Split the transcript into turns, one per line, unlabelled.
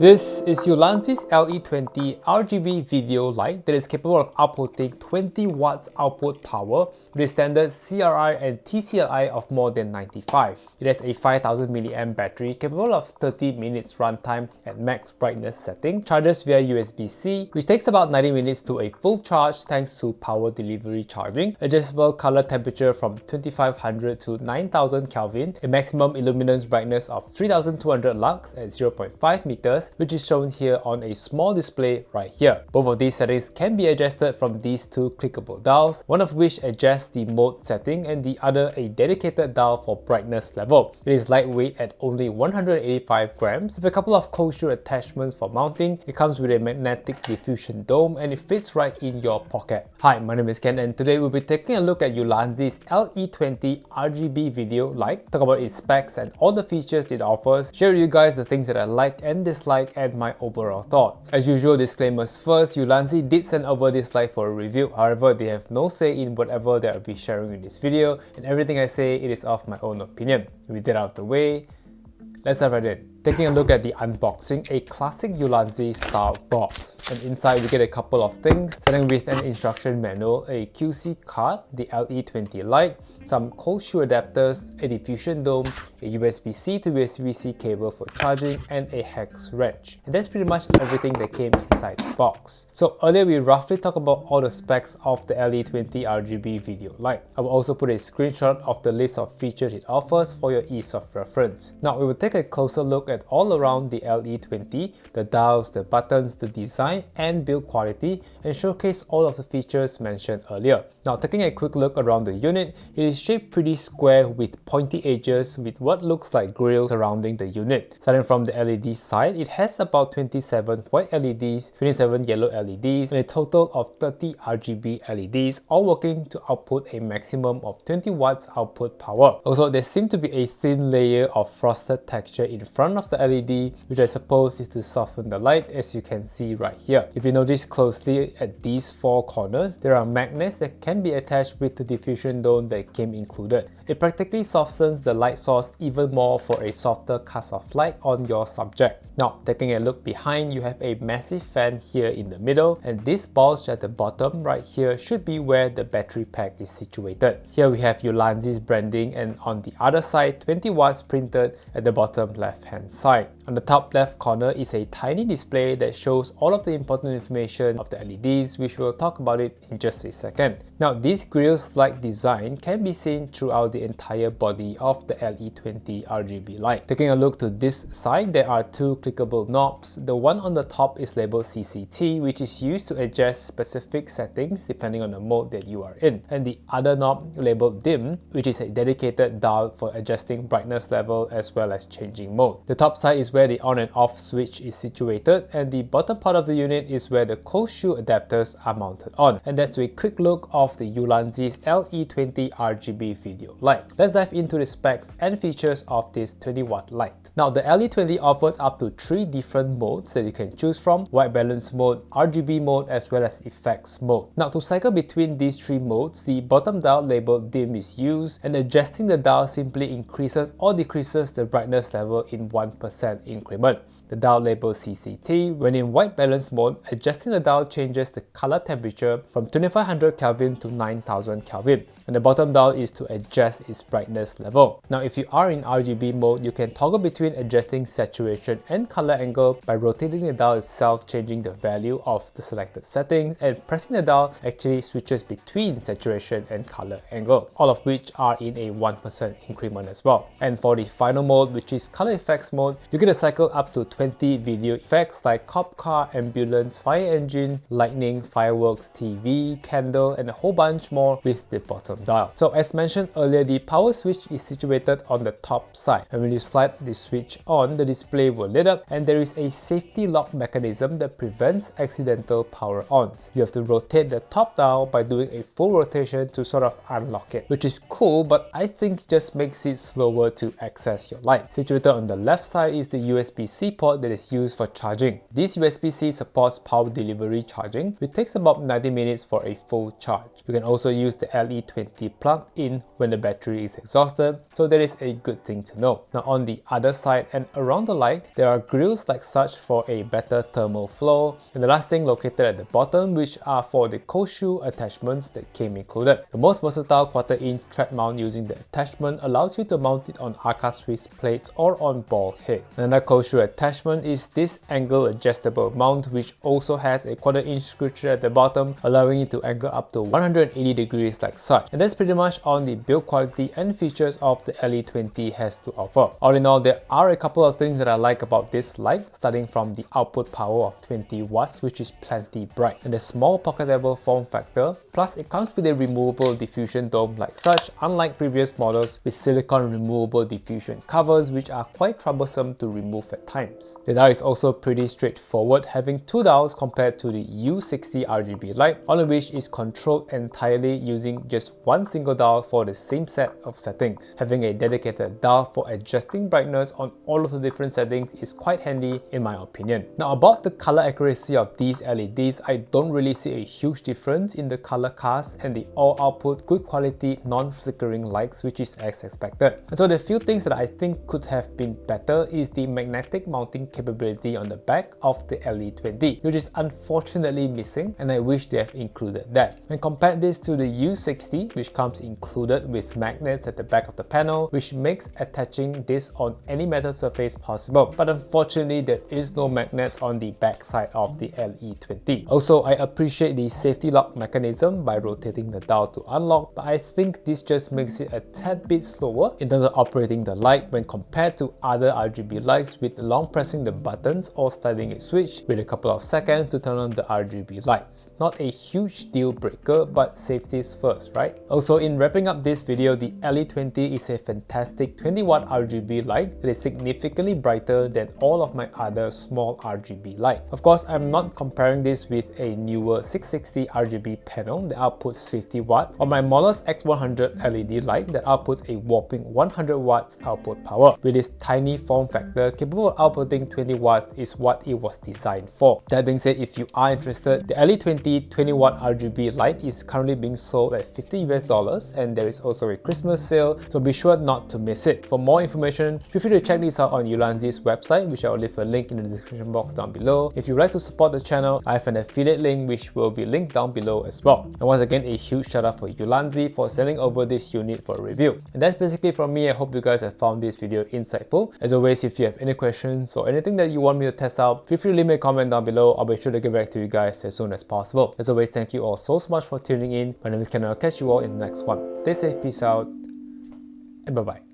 This is Ulanzi's LE20 RGB video light that is capable of outputting 20 watts output power with a standard CRI and TCLI of more than 95. It has a 5000 mAh battery capable of 30 minutes runtime at max brightness setting, charges via USB-C, which takes about 90 minutes to a full charge thanks to power delivery charging, adjustable color temperature from 2500 to 9000 Kelvin, a maximum illuminance brightness of 3200 lux at 0.5 meters, which is shown here on a small display right here. Both of these settings can be adjusted from these two clickable dials, one of which adjusts the mode setting and the other a dedicated dial for brightness level. It is lightweight at only 185 grams, with a couple of cold shoe attachments for mounting. It comes with a magnetic diffusion dome and it fits right in your pocket. Hi, my name is Ken and today we'll be taking a look at Ulanzi's LE20 RGB video light, talk about its specs and all the features it offers, share with you guys the things that I like and dislike and my overall thoughts. As usual, disclaimers first, Ulanzi did send over this light for a review, however they have no say in whatever that I'll be sharing in this video, and everything I say it is of my own opinion. With that out of the way, let's dive right in. Taking a look at the unboxing, a classic Ulanzi style box. And inside we get a couple of things, starting with an instruction manual, a QC card, the LE20 light, some cold shoe adapters, a diffusion dome, a USB-C to USB-C cable for charging, and a hex wrench. And that's pretty much everything that came inside the box. So earlier we roughly talked about all the specs of the LE20 RGB video light. I will also put a screenshot of the list of features it offers for your ease of reference. Now we will take a closer look at all around the LE20, the dials, the buttons, the design and build quality, and showcase all of the features mentioned earlier. Now taking a quick look around the unit, it is shaped pretty square with pointy edges with what looks like grills surrounding the unit. Starting from the LED side, it has about 27 white LEDs, 27 yellow LEDs, and a total of 30 RGB LEDs, all working to output a maximum of 20 watts output power. Also, there seems to be a thin layer of frosted texture in front of the LED, which I suppose is to soften the light, as you can see right here. If you notice closely at these four corners, there are magnets that can be attached with the diffusion dome that came included. It practically softens the light source even more for a softer cast of light on your subject. Now, taking a look behind, you have a massive fan here in the middle, and this bulge at the bottom right here should be where the battery pack is situated. Here we have Ulanzi's branding, and on the other side, 20 watts printed at the bottom left hand side. On the top left corner is a tiny display that shows all of the important information of the LEDs, which we'll talk about it in just a second. Now, this grills-like design can be seen throughout the entire body of the LE20 RGB light. Taking a look to this side, there are two clickable knobs. The one on the top is labeled CCT, which is used to adjust specific settings depending on the mode that you are in. And the other knob labeled dim, which is a dedicated dial for adjusting brightness level as well as changing mode. The top side is where the on and off switch is situated, and the bottom part of the unit is where the cold shoe adapters are mounted on. And that's a quick look of the Ulanzi's LE20 RGB video light. Let's dive into the specs and features of this 20 watt light. Now, the LE20 offers up to 3 different modes that you can choose from: white balance mode, RGB mode, as well as effects mode. Now, to cycle between these 3 modes, the bottom dial labeled dim is used, and adjusting the dial simply increases or decreases the brightness level in 1% increment. The dial labeled CCT, when in white balance mode, adjusting the dial changes the color temperature from 2500 Kelvin to 9000 Kelvin. And the bottom dial is to adjust its brightness level. Now, if you are in RGB mode, you can toggle between adjusting saturation and color angle by rotating the dial itself, changing the value of the selected settings, and pressing the dial actually switches between saturation and color angle, all of which are in a 1% increment as well. And for the final mode, which is color effects mode, you get to cycle up to 20 video effects like cop car, ambulance, fire engine, lightning, fireworks, TV, candle, and a whole bunch more with the bottom dial. So as mentioned earlier, the power switch is situated on the top side, and when you slide the switch on, the display will lit up, and there is a safety lock mechanism that prevents accidental power ons. You have to rotate the top dial by doing a full rotation to sort of unlock it, which is cool, but I think just makes it slower to access your light. Situated on the left side is the USB-C port that is used for charging. This USB-C supports power delivery charging, which takes about 90 minutes for a full charge. You can also use the LE20 LE20 plugged in when the battery is exhausted, so that is a good thing to know. Now on the other side and around the light, there are grills like such for a better thermal flow, and the last thing located at the bottom, which are for the cold shoe attachments that came included. The most versatile quarter-inch thread mount using the attachment allows you to mount it on Arca Swiss plates or on ball head. Another cold shoe attachment is this angle adjustable mount, which also has a quarter-inch screw thread at the bottom, allowing it to angle up to 180 degrees like such. And that's pretty much on the build quality and features of the LE20 has to offer. All in all, there are a couple of things that I like about this light, starting from the output power of 20 watts, which is plenty bright, and the small pocketable form factor, plus it comes with a removable diffusion dome like such, unlike previous models with silicone removable diffusion covers, which are quite troublesome to remove at times. The dial is also pretty straightforward, having two dials compared to the U60 RGB light, all of which is controlled entirely using just one single dial for the same set of settings. Having a dedicated dial for adjusting brightness on all of the different settings is quite handy in my opinion. Now about the color accuracy of these LEDs, I don't really see a huge difference in the color cast, and they all output good quality non-flickering lights, which is as expected. And so the few things that I think could have been better is the magnetic mounting capability on the back of the LE20, which is unfortunately missing, and I wish they have included that. When compared this to the U60, which comes included with magnets at the back of the panel, which makes attaching this on any metal surface possible, but unfortunately there is no magnets on the back side of the LE20. Also, I appreciate the safety lock mechanism by rotating the dial to unlock, but I think this just makes it a tad bit slower in terms of operating the light when compared to other RGB lights with long pressing the buttons or sliding a switch with a couple of seconds to turn on the RGB lights. Not a huge deal breaker, but safety's first, right? Also, in wrapping up this video, the LE20 is a fantastic 20-watt RGB light that is significantly brighter than all of my other small RGB light. Of course, I'm not comparing this with a newer 660 RGB panel that outputs 50 watts or my Molos X100 LED light that outputs a whopping 100 watts output power. With this tiny form factor capable of outputting 20 watts is what it was designed for. That being said, if you are interested, the LE20 20-watt RGB light is currently being sold at $50 and there is also a Christmas sale, so be sure not to miss it. For more information, feel free to check this out on Ulanzi's website, which I will leave a link in the description box down below. If you'd like to support the channel, I have an affiliate link which will be linked down below as well. And once again, a huge shout out for Ulanzi for sending over this unit for a review. And that's basically from me. I hope you guys have found this video insightful. As always, if you have any questions or anything that you want me to test out, feel free to leave me a comment down below. I'll be sure to get back to you guys as soon as possible. As always, thank you all so much for tuning in. My name is Ken. I'll catch you all in the next one. Stay safe, peace out, and bye bye.